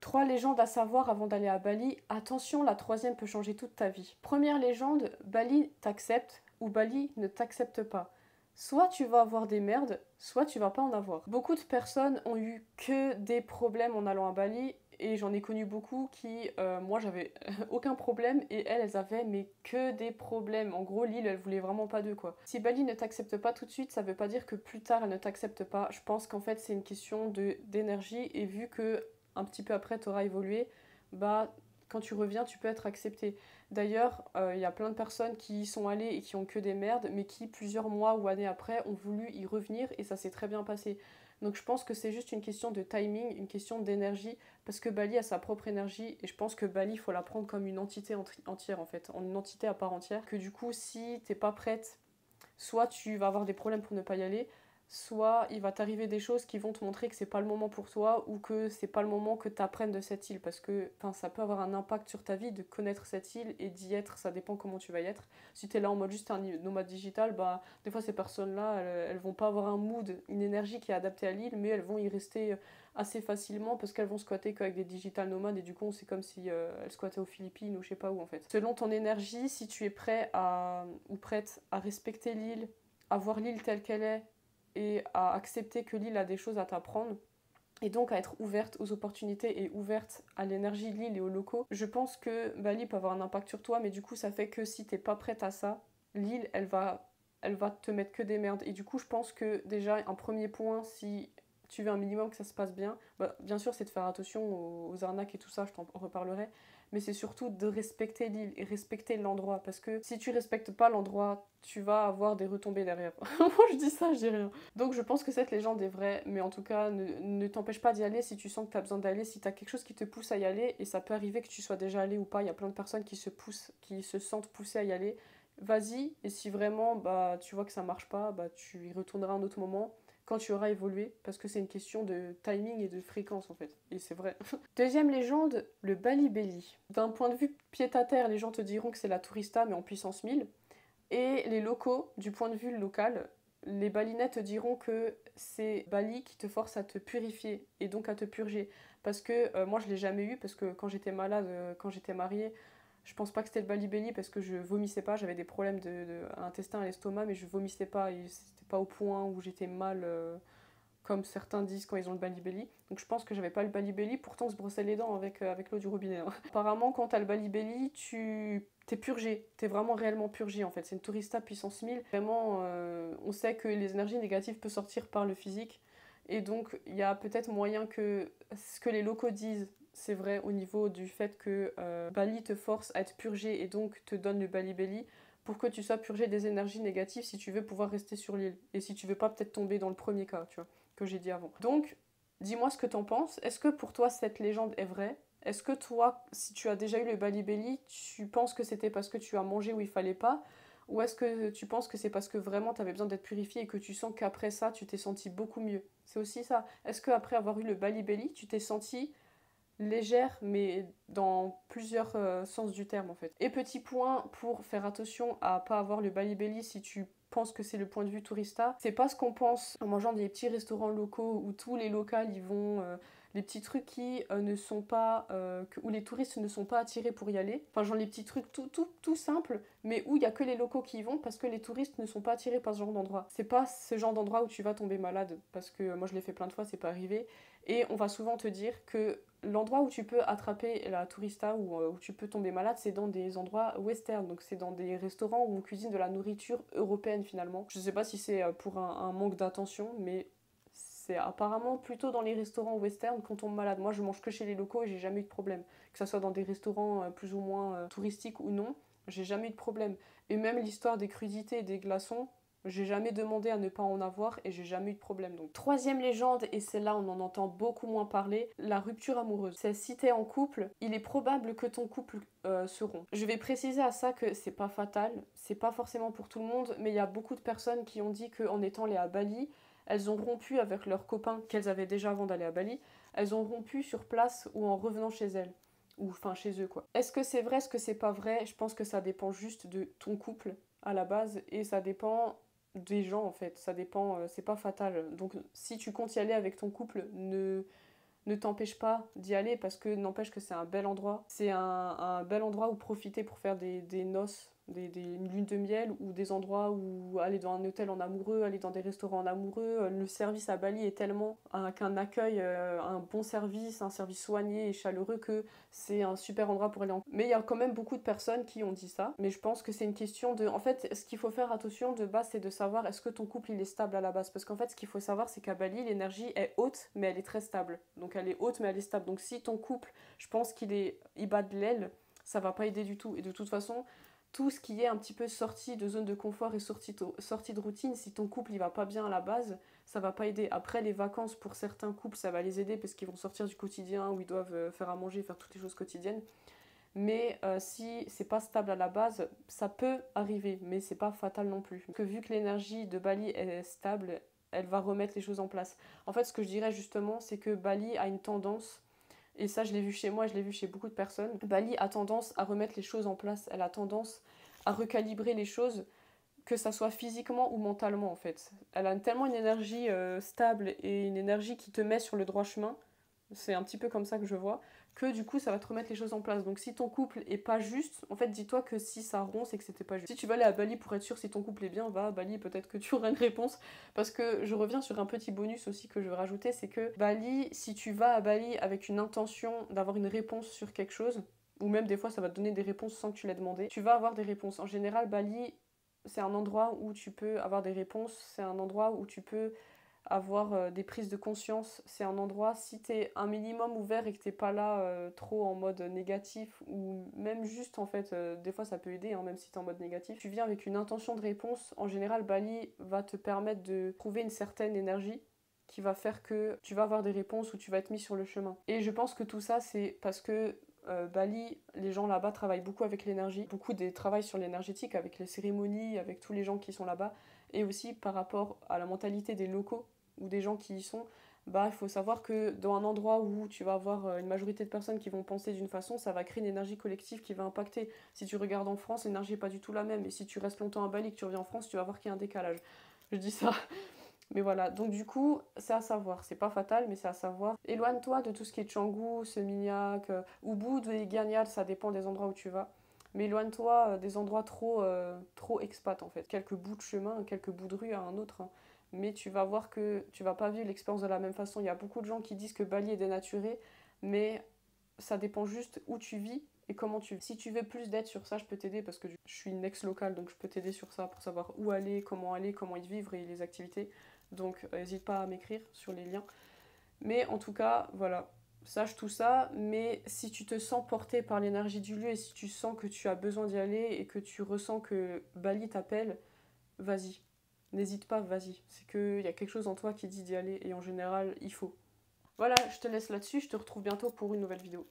3 légendes à savoir avant d'aller à Bali. Attention, la troisième peut changer toute ta vie. Première légende, Bali t'accepte ou Bali ne t'accepte pas. Soit tu vas avoir des merdes, soit tu vas pas en avoir. Beaucoup de personnes ont eu que des problèmes en allant à Bali et j'en ai connu beaucoup qui, moi j'avais aucun problème et elles avaient mais que des problèmes. En gros, l'île elle voulait vraiment pas d'eux quoi. Si Bali ne t'accepte pas tout de suite, ça veut pas dire que plus tard elle ne t'accepte pas. Je pense qu'en fait c'est une question d'énergie et vu que un petit peu après t'auras évolué, bah quand tu reviens tu peux être accepté. D'ailleurs, il y a plein de personnes qui y sont allées et qui ont que des merdes, mais qui, plusieurs mois ou années après, ont voulu y revenir et ça s'est très bien passé. Donc je pense que c'est juste une question de timing, une question d'énergie, parce que Bali a sa propre énergie et je pense que Bali, il faut la prendre comme une entité entière en fait, en une entité à part entière. Que du coup, si t'es pas prête, soit tu vas avoir des problèmes pour ne pas y aller, soit il va t'arriver des choses qui vont te montrer que c'est pas le moment pour toi ou que c'est pas le moment que tu apprennes de cette île parce que ça peut avoir un impact sur ta vie de connaître cette île et d'y être, ça dépend comment tu vas y être. Si tu es là en mode juste un nomade digital, bah des fois ces personnes-là, elles vont pas avoir un mood, une énergie qui est adaptée à l'île, mais elles vont y rester assez facilement parce qu'elles vont squatter qu'avec des digital nomades et du coup c'est comme si elles squattaient aux Philippines ou je sais pas où en fait. Selon ton énergie, si tu es prêt à ou prête à respecter l'île, à voir l'île telle qu'elle est et à accepter que l'île a des choses à t'apprendre et donc à être ouverte aux opportunités et ouverte à l'énergie de l'île et aux locaux, je pense que Bali peut avoir un impact sur toi, mais du coup ça fait que si t'es pas prête à ça, l'île elle va te mettre que des merdes. Et du coup je pense que déjà un premier point, si tu veux un minimum que ça se passe bien, bah, bien sûr c'est de faire attention aux arnaques et tout ça, je t'en reparlerai, mais c'est surtout de respecter l'île et respecter l'endroit, parce que si tu respectes pas l'endroit, tu vas avoir des retombées derrière. Moi je dis ça, je dis rien. Donc je pense que cette légende est vraie, mais en tout cas, ne t'empêche pas d'y aller si tu sens que tu as besoin d'aller, si tu as quelque chose qui te pousse à y aller, et ça peut arriver que tu sois déjà allé ou pas, il y a plein de personnes qui se poussent, qui se sentent poussées à y aller. Vas-y, et si vraiment bah, tu vois que ça marche pas, bah, tu y retourneras un autre moment quand tu auras évolué, parce que c'est une question de timing et de fréquence en fait, et c'est vrai. Deuxième légende, le Bali Belly. D'un point de vue pied-à-terre, les gens te diront que c'est la tourista mais en puissance 1000, et les locaux, du point de vue local, les balinais te diront que c'est Bali qui te force à te purifier et donc à te purger. Parce que moi je l'ai jamais eu, parce que quand j'étais malade, quand j'étais mariée, je pense pas que c'était le Bali Belly parce que je vomissais pas, j'avais des problèmes à l'intestin, à l'estomac, mais je vomissais pas et c'était pas au point où j'étais mal comme certains disent quand ils ont le Bali Belly. Donc je pense que j'avais pas le Bali Belly, pourtant on se brossait les dents avec l'eau du robinet. Hein. Apparemment, quand t'as le Bali Belly, t'es purgé, t'es vraiment réellement purgé en fait. C'est une tourista puissance 1000. Vraiment, on sait que les énergies négatives peuvent sortir par le physique. Et donc, il y a peut-être moyen que ce que les locaux disent, c'est vrai au niveau du fait que Bali te force à être purgé et donc te donne le Bali Belly pour que tu sois purgé des énergies négatives si tu veux pouvoir rester sur l'île. Et si tu veux pas peut-être tomber dans le premier cas, tu vois que j'ai dit avant. Donc, dis-moi ce que t'en penses. Est-ce que pour toi cette légende est vraie? Est-ce que toi, si tu as déjà eu le Bali Belly, tu penses que c'était parce que tu as mangé où il fallait pas? Ou est-ce que tu penses que c'est parce que vraiment tu avais besoin d'être purifié et que tu sens qu'après ça, tu t'es senti beaucoup mieux? C'est aussi ça. Est-ce qu'après avoir eu le Bali Belly, tu t'es senti légère, mais dans plusieurs sens du terme en fait. Et petit point pour faire attention à pas avoir le Bali Belly si tu penses que c'est le point de vue tourista, c'est pas ce qu'on pense en mangeant des petits restaurants locaux où tous les locals ils vont les petits trucs qui ne sont pas où les touristes ne sont pas attirés pour y aller. Enfin genre les petits trucs tout simples mais où il y a que les locaux qui y vont parce que les touristes ne sont pas attirés par ce genre d'endroit. C'est pas ce genre d'endroit où tu vas tomber malade parce que moi je l'ai fait plein de fois, c'est pas arrivé et on va souvent te dire que l'endroit où tu peux attraper la tourista ou où tu peux tomber malade, c'est dans des endroits western, donc c'est dans des restaurants où on cuisine de la nourriture européenne finalement. Je sais pas si c'est pour un manque d'attention, mais c'est apparemment plutôt dans les restaurants western qu'on tombe malade. Moi je mange que chez les locaux et j'ai jamais eu de problème. Que ça soit dans des restaurants plus ou moins touristiques ou non, j'ai jamais eu de problème. Et même l'histoire des crudités et des glaçons, j'ai jamais demandé à ne pas en avoir et j'ai jamais eu de problème. Donc, troisième légende, et celle-là on en entend beaucoup moins parler, la rupture amoureuse. C'est si t'es en couple, il est probable que ton couple se rompt. Je vais préciser à ça que c'est pas fatal, c'est pas forcément pour tout le monde, mais il y a beaucoup de personnes qui ont dit qu'en étant allées à Bali, elles ont rompu avec leurs copains qu'elles avaient déjà avant d'aller à Bali, elles ont rompu sur place ou en revenant chez elles. Ou enfin chez eux quoi. Est-ce que c'est vrai, est-ce que c'est pas vrai? Je pense que ça dépend juste de ton couple à la base et ça dépend des gens en fait, ça dépend, c'est pas fatal. Donc si tu comptes y aller avec ton couple, ne t'empêche pas d'y aller parce que n'empêche que c'est un bel endroit. C'est un bel endroit où profiter pour faire des noces, une lune de miel ou des endroits où aller dans un hôtel en amoureux, aller dans des restaurants en amoureux. Le service à Bali est tellement qu'un accueil, un bon service, un service soigné et chaleureux que c'est un super endroit pour aller en... Mais il y a quand même beaucoup de personnes qui ont dit ça. Mais je pense que c'est une question de... En fait, ce qu'il faut faire attention de base, c'est de savoir est-ce que ton couple il est stable à la base. Parce qu'en fait, ce qu'il faut savoir, c'est qu'à Bali, l'énergie est haute, mais elle est très stable. Donc elle est haute, mais elle est stable. Donc si ton couple, je pense il bat de l'aile, ça va pas aider du tout. Et de toute façon, tout ce qui est un petit peu sorti de zone de confort et sorti de routine, si ton couple il va pas bien à la base, ça va pas aider. Après, les vacances, pour certains couples, ça va les aider parce qu'ils vont sortir du quotidien où ils doivent faire à manger, faire toutes les choses quotidiennes. Mais si c'est pas stable à la base, ça peut arriver, mais c'est pas fatal non plus. Que vu que l'énergie de Bali est stable, elle va remettre les choses en place. En fait, ce que je dirais justement, c'est que Bali a une tendance, et ça je l'ai vu chez moi, je l'ai vu chez beaucoup de personnes, Bali a tendance à remettre les choses en place, elle a tendance à recalibrer les choses, que ça soit physiquement ou mentalement en fait. Elle a tellement une énergie stable et une énergie qui te met sur le droit chemin, c'est un petit peu comme ça que je vois, que du coup ça va te remettre les choses en place. Donc si ton couple est pas juste, en fait dis-toi que si ça rompt, c'est que c'était pas juste. Si tu vas aller à Bali pour être sûr si ton couple est bien, va à Bali, peut-être que tu auras une réponse. Parce que je reviens sur un petit bonus aussi que je veux rajouter, c'est que Bali, si tu vas à Bali avec une intention d'avoir une réponse sur quelque chose, ou même des fois ça va te donner des réponses sans que tu l'aies demandé, tu vas avoir des réponses. En général, Bali, c'est un endroit où tu peux avoir des réponses, c'est un endroit où tu peux avoir des prises de conscience. C'est un endroit, si t'es un minimum ouvert et que t'es pas là trop en mode négatif, ou même juste en fait, des fois ça peut aider, hein, même si t'es en mode négatif, tu viens avec une intention de réponse. En général, Bali va te permettre de trouver une certaine énergie qui va faire que tu vas avoir des réponses ou tu vas être mis sur le chemin. Et je pense que tout ça, c'est parce que Bali, les gens là-bas travaillent beaucoup avec l'énergie, beaucoup des travaillent sur l'énergétique, avec les cérémonies, avec tous les gens qui sont là-bas, et aussi par rapport à la mentalité des locaux ou des gens qui y sont. Bah, il faut savoir que dans un endroit où tu vas avoir une majorité de personnes qui vont penser d'une façon, ça va créer une énergie collective qui va impacter. Si tu regardes en France, l'énergie n'est pas du tout la même. Et si tu restes longtemps à Bali et que tu reviens en France, tu vas voir qu'il y a un décalage. Je dis ça. Mais voilà, donc du coup, c'est à savoir. C'est pas fatal, mais c'est à savoir. Éloigne-toi de tout ce qui est Canggu, Seminyak, Ubud et Ganyal, ça dépend des endroits où tu vas. Mais éloigne-toi des endroits trop expat en fait. Quelques bouts de chemin, quelques bouts de rue à un autre, hein. Mais tu vas voir que tu vas pas vivre l'expérience de la même façon. Il y a beaucoup de gens qui disent que Bali est dénaturé, mais ça dépend juste où tu vis et comment tu vis. Si tu veux plus d'aide sur ça, je peux t'aider parce que je suis une ex-locale, donc je peux t'aider sur ça pour savoir où aller, comment y vivre et les activités. Donc n'hésite pas à m'écrire sur les liens. Mais en tout cas, voilà, sache tout ça. Mais si tu te sens porté par l'énergie du lieu et si tu sens que tu as besoin d'y aller et que tu ressens que Bali t'appelle, vas-y. N'hésite pas, vas-y. C'est qu'il y a quelque chose en toi qui dit d'y aller et en général, il faut. Voilà, je te laisse là-dessus. Je te retrouve bientôt pour une nouvelle vidéo.